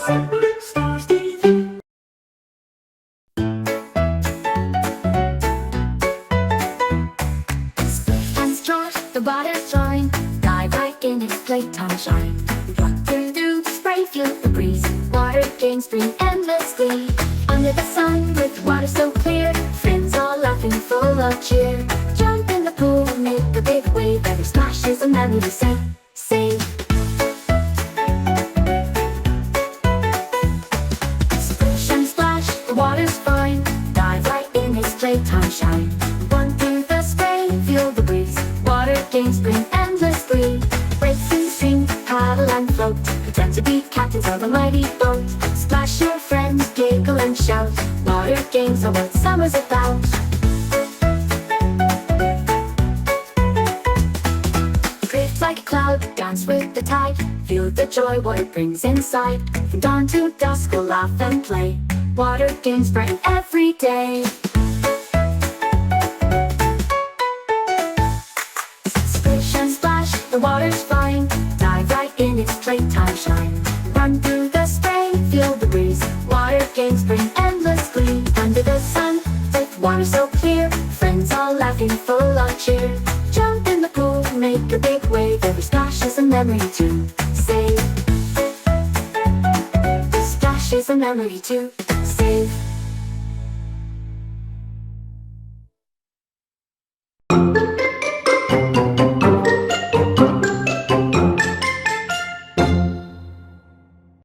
Sibling Stars TV. And stars, the water's join, dive right in its playtime shine. Rock through the spray, feel the breeze. Water games bring endless glee. Under the sun with water so clear, friends all laughing full of cheer. Jump in the pool, make a big wave. Every splash is a memory to save. Splish and splash, the water's fine. Dive right in its playtime shine. Run through the spray, feel the breeze. Water games bring endless glee. Race and sing, paddle and float. Pretend to be captains of a mighty boat. Splash your friends, giggle and shout. Water games are what summer's about. Drift like a cloud, dance with the tide. Feel the joy water brings inside. From dawn to dusk we'll laugh and play. Water games bright every day. Splish and splash, the water's fine. Dive right in its playtime shine. Run through the spray, feel the breeze. Water games bring endless glee. Under the sun, with water so clear, friends all laughing full of cheer. Jump in the pool, make a big wave. Every splash is a memory to save. Splash is a memory to save.